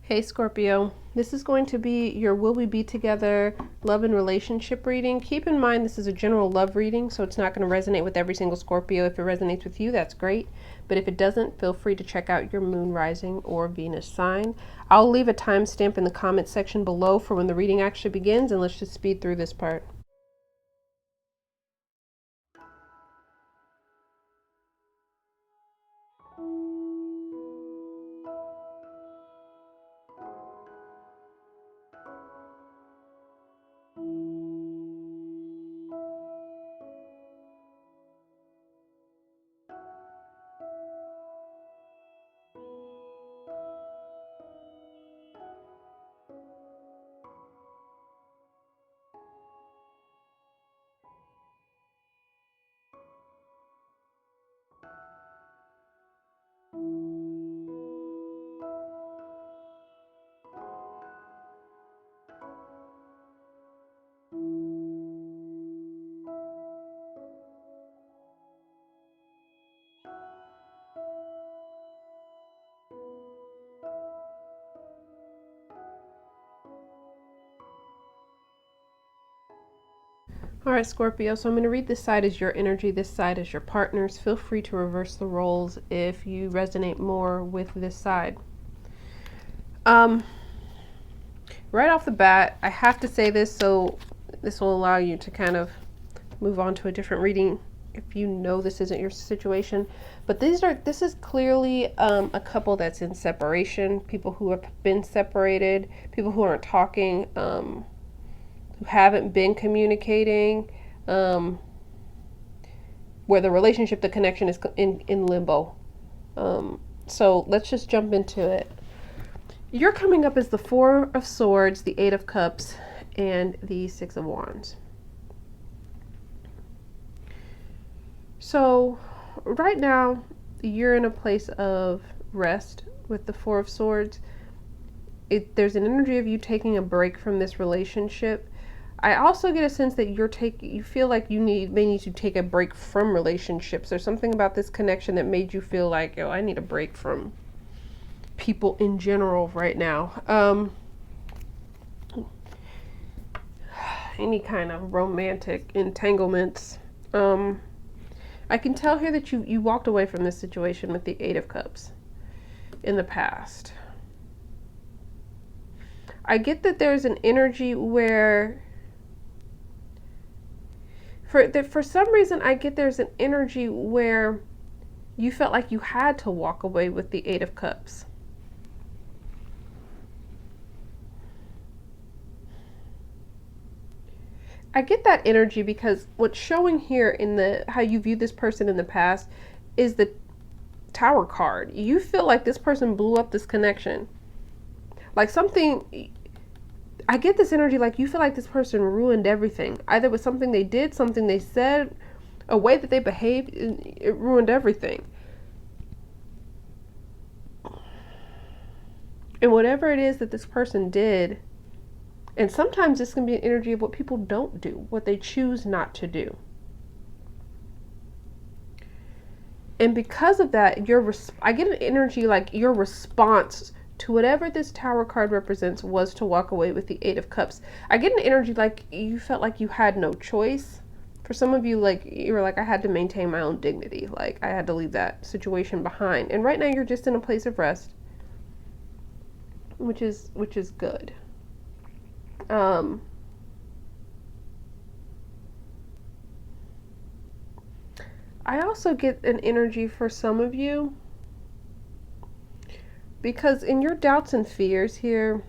Hey Scorpio, this is going to be your Will We Be Together love and relationship reading. Keep in mind this is a general love reading, so it's not going to resonate with every single Scorpio. If it resonates with you, that's great. But if it doesn't, feel free to check out your moon, rising, or Venus sign. I'll leave a timestamp in the comment section below for when the reading actually begins, and let's just speed through this part. All right, Scorpio, so I'm going to read this side as your energy, this side as your partner's. Feel free to reverse the roles if you resonate more with this side. Right off the bat, I have to say this, so this will allow you to kind of move on to a different reading if you know this isn't your situation. But this is clearly a couple that's in separation, people who have been separated, people who aren't talking, who haven't been communicating, where the relationship, the connection is in limbo. So let's just jump into it. You're coming up as the Four of Swords, the Eight of Cups, and the Six of Wands. So right now, you're in a place of rest with the Four of Swords. There's an energy of you taking a break from this relationship. I also get a sense that you feel like you may need to take a break from relationships. There's something about this connection that made you feel like, I need a break from people in general right now. Any kind of romantic entanglements. I can tell here that you walked away from this situation with the Eight of Cups in the past. I get that there's an energy where for some reason I get there's an energy where you felt like you had to walk away with the Eight of Cups. I get that energy because what's showing here in how you view this person in the past is the Tower card. You feel like this person blew up this connection. Like something, I get this energy like you feel like this person ruined everything. Either with something they did, something they said, a way that they behaved, it ruined everything. And whatever it is that this person did, and sometimes this can be an energy of what people don't do, what they choose not to do. And because of that, I get an energy like your response to whatever this Tower card represents was to walk away with the Eight of Cups. I get an energy like you felt like you had no choice. For some of you, like you were like, I had to maintain my own dignity. Like I had to leave that situation behind. And right now you're just in a place of rest, which is good. I also get an energy for some of you because in your doubts and fears here,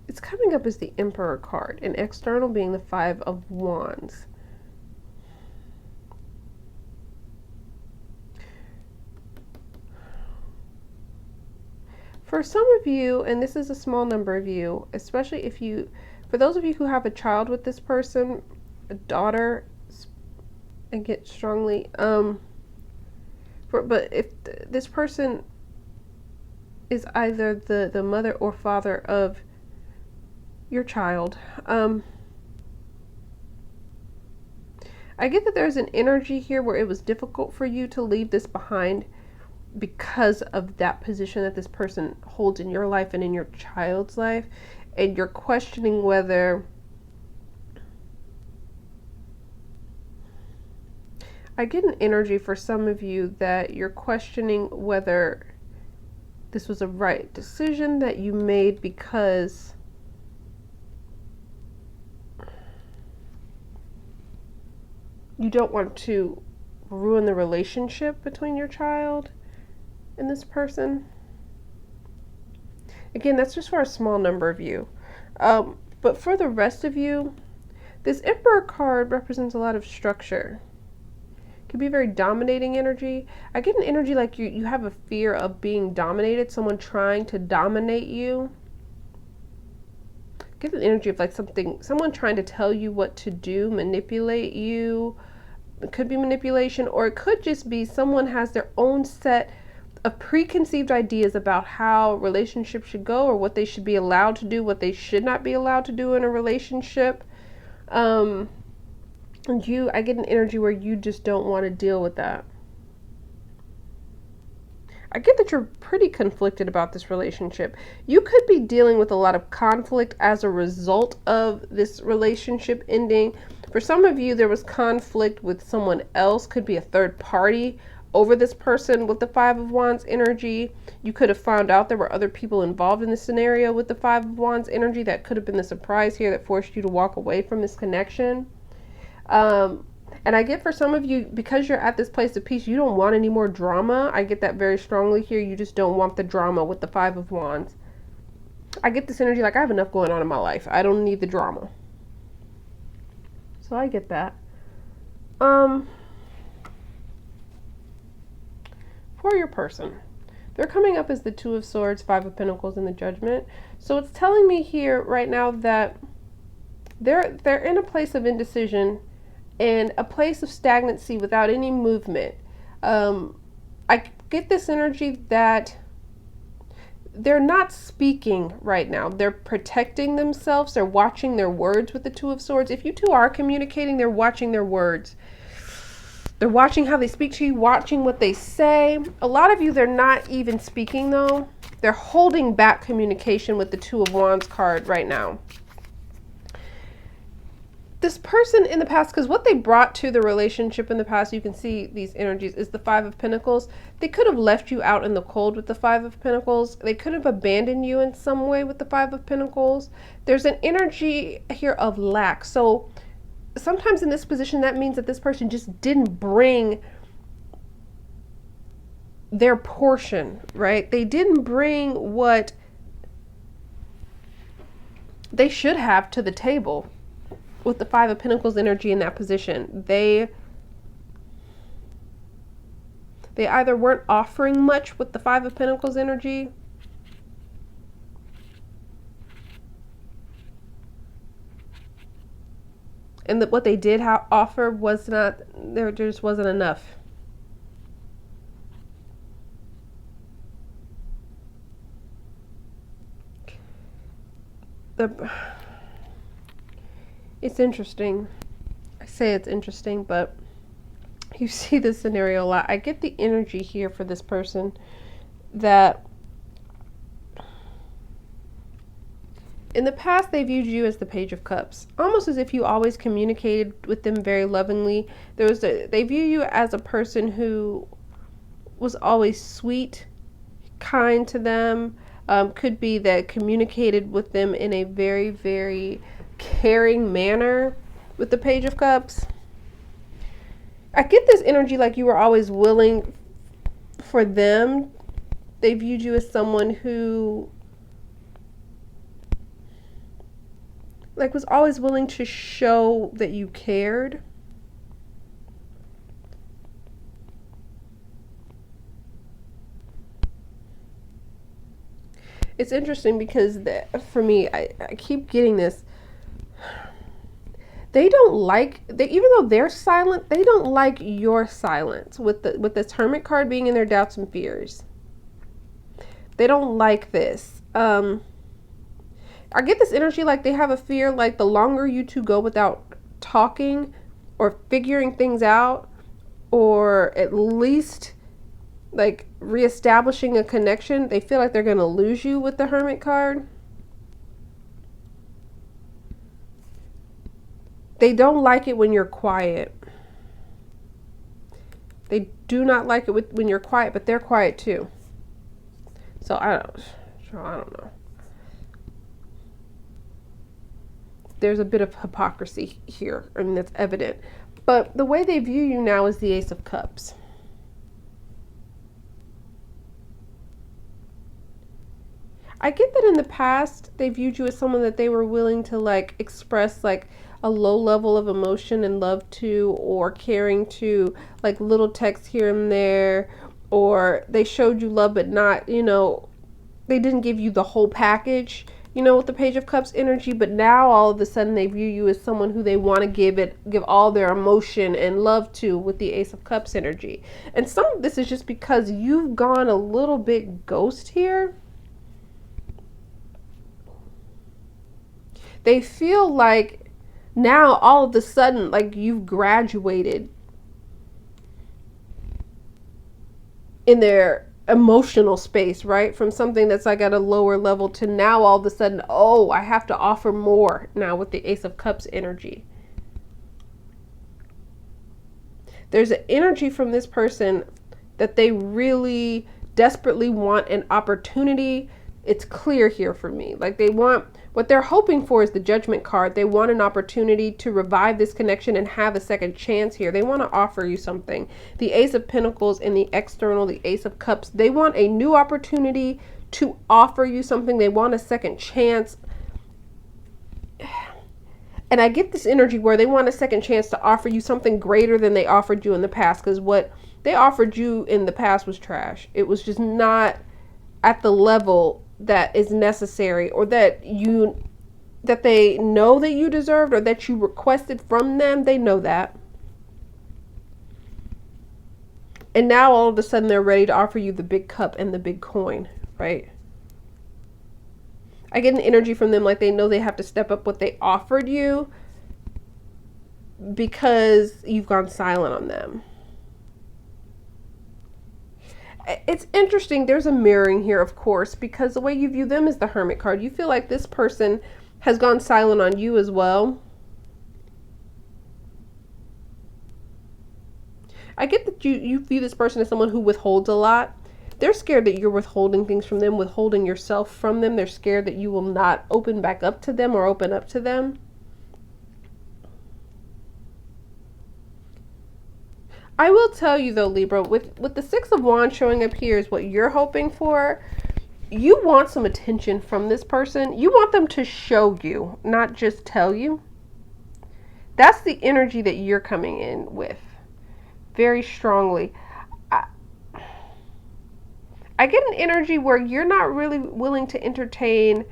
it's coming up as the Emperor card, and external being the Five of Wands. For some of you, and this is a small number of you, especially for those of you who have a child with this person, a daughter, I get strongly, but if this person is either the mother or father of your child, I get that there's an energy here where it was difficult for you to leave this behind because of that position that this person holds in your life and in your child's life. And you're questioning whether, I get an energy for some of you that you're questioning whether this was a right decision that you made because you don't want to ruin the relationship between your child and this person. Again, that's just for a small number of you. But for the rest of you, this Emperor card represents a lot of structure. It can be very dominating energy. I get an energy like you have a fear of being dominated, someone trying to dominate you. I get an energy of like someone trying to tell you what to do, manipulate you. It could be manipulation, or it could just be someone has their own set of preconceived ideas about how relationships should go, or what they should be allowed to do, what they should not be allowed to do in a relationship. And I get an energy where you just don't want to deal with that. I get that you're pretty conflicted about this relationship. You could be dealing with a lot of conflict as a result of this relationship ending. For some of you, there was conflict with someone else, could be a third party over this person with the Five of Wands energy. You could have found out there were other people involved in this scenario with the Five of Wands energy. That could have been the surprise here that forced you to walk away from this connection. And I get for some of you, because you're at this place of peace, you don't want any more drama. I get that very strongly here. You just don't want the drama with the Five of Wands. I get this energy like I have enough going on in my life. I don't need the drama. So I get that. For your person, they're coming up as the Two of Swords, Five of Pentacles, and the Judgment. So it's telling me here right now that they're in a place of indecision and a place of stagnancy without any movement. I get this energy that they're not speaking right now. They're protecting themselves. They're watching their words with the Two of Swords. If you two are communicating, they're watching their words. They're watching how they speak to you, watching what they say. A lot of you, they're not even speaking though. They're holding back communication with the Two of Wands card right now. This person in the past, because what they brought to the relationship in the past, you can see these energies, is the Five of Pentacles. They could have left you out in the cold with the Five of Pentacles. They could have abandoned you in some way with the Five of Pentacles. There's an energy here of lack. So sometimes in this position, that means that this person just didn't bring their portion, right? They didn't bring what they should have to the table. With the Five of Pentacles energy in that position, they either weren't offering much with the Five of Pentacles energy, and that what they did offer was not, there just wasn't enough. It's interesting. I say it's interesting, but you see this scenario a lot. I get the energy here for this person that in the past they viewed you as the Page of Cups, almost as if you always communicated with them very lovingly. They view you as a person who was always sweet, kind to them. Could be that communicated with them in a very, very caring manner with the Page of Cups. I get this energy like you were always willing for them. They viewed you as someone who was always willing to show that you cared. It's interesting because for me, I keep getting this. They don't like, even though they're silent, they don't like your silence with this Hermit card being in their doubts and fears. They don't like this. I get this energy like they have a fear, like the longer you two go without talking, or figuring things out, or at least like reestablishing a connection, they feel like they're going to lose you with the Hermit card. They don't like it when you're quiet. They do not like it when you're quiet, but they're quiet too. So I don't know. There's a bit of hypocrisy here, and that's evident. But the way they view you now is the Ace of Cups. I get that in the past they viewed you as someone that they were willing to like express like a low level of emotion and love to, or caring to, like little texts here and there, or they showed you love but not, you know, they didn't give you the whole package, you know, with the Page of Cups energy. But now all of a sudden they view you as someone who they want to give all their emotion and love to with the Ace of Cups energy. And some of this is just because you've gone a little bit ghost here. They feel like now all of a sudden, like you've graduated in their emotional space, right? From something that's like at a lower level to now all of a sudden, oh, I have to offer more now with the Ace of Cups energy. There's an energy from this person that they really desperately want an opportunity. It's clear here for me. Like they want, what they're hoping for is the Judgment card. They want an opportunity to revive this connection and have a second chance here. They want to offer you something. The Ace of Pentacles and the external, the Ace of Cups, they want a new opportunity to offer you something. They want a second chance. And I get this energy where they want a second chance to offer you something greater than they offered you in the past, because what they offered you in the past was trash. It was just not at the level that is necessary, or that they know that you deserved, or that you requested from them. They know that. And now all of a sudden they're ready to offer you the big cup and the big coin, right? I get an energy from them like they know they have to step up what they offered you because you've gone silent on them. It's interesting. There's a mirroring here, of course, because the way you view them is the Hermit card. You feel like this person has gone silent on you as well. I get that you view this person as someone who withholds a lot. They're scared that you're withholding things from them, withholding yourself from them. They're scared that you will not open back up to them or open up to them. I will tell you though, Libra, with the Six of Wands showing up here is what you're hoping for. You want some attention from this person. You want them to show you, not just tell you. That's the energy that you're coming in with very strongly. I get an energy where you're not really willing to entertain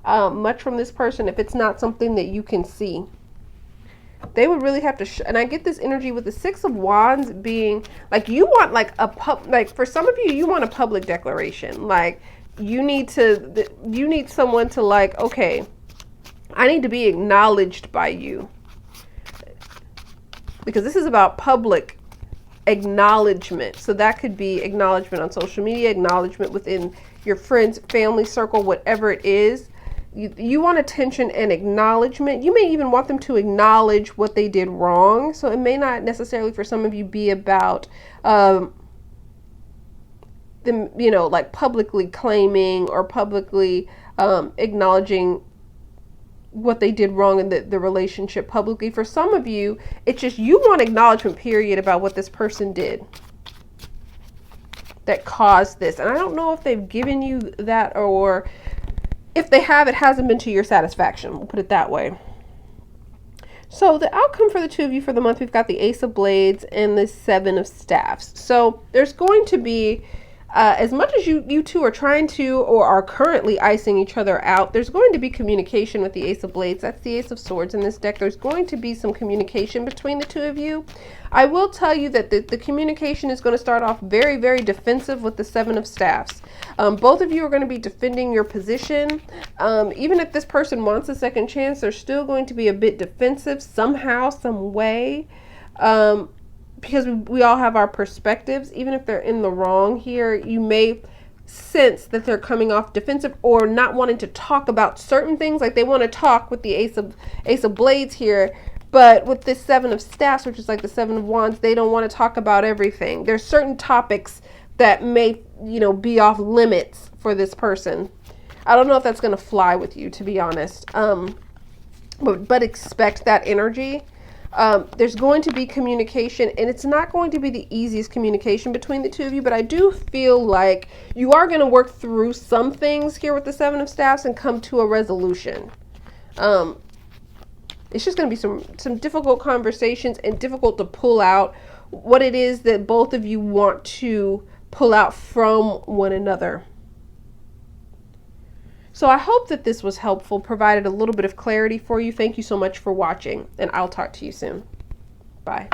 much from this person if it's not something that you can see. They would really have to, and I get this energy with the Six of Wands being like, you want like like for some of you, you want a public declaration. Like you need someone to like, okay, I need to be acknowledged by you, because this is about public acknowledgement. So that could be acknowledgement on social media, acknowledgement within your friends, family circle, whatever it is. You want attention and acknowledgement. You may even want them to acknowledge what they did wrong. So it may not necessarily for some of you be about them, you know, like publicly claiming or publicly acknowledging what they did wrong in the relationship publicly. For some of you, it's just you want acknowledgement, period, about what this person did that caused this. And I don't know if they've given you that, or if they have, it hasn't been to your satisfaction. We'll put it that way. So the outcome for the two of you for the month, we've got the Ace of Blades and the Seven of Staffs. So there's going to be As much as you two are trying to or are currently icing each other out, there's going to be communication with the Ace of Blades. That's the Ace of Swords in this deck. There's going to be some communication between the two of you. I will tell you that the communication is going to start off very, very defensive with the Seven of Staffs. Both of you are going to be defending your position. Even if this person wants a second chance, they're still going to be a bit defensive somehow, some way. Because we all have our perspectives. Even if they're in the wrong here, you may sense that they're coming off defensive or not wanting to talk about certain things. Like they want to talk with the Ace of Blades here, but with this Seven of Staffs, which is like the Seven of Wands, they don't want to talk about everything. There's certain topics that may, be off limits for this person. I don't know if that's going to fly with you, to be honest. But expect that energy. There's going to be communication, and it's not going to be the easiest communication between the two of you, but I do feel like you are going to work through some things here with the Seven of Staffs and come to a resolution. It's just going to be some difficult conversations and difficult to pull out what it is that both of you want to pull out from one another. So I hope that this was helpful, provided a little bit of clarity for you. Thank you so much for watching, and I'll talk to you soon. Bye.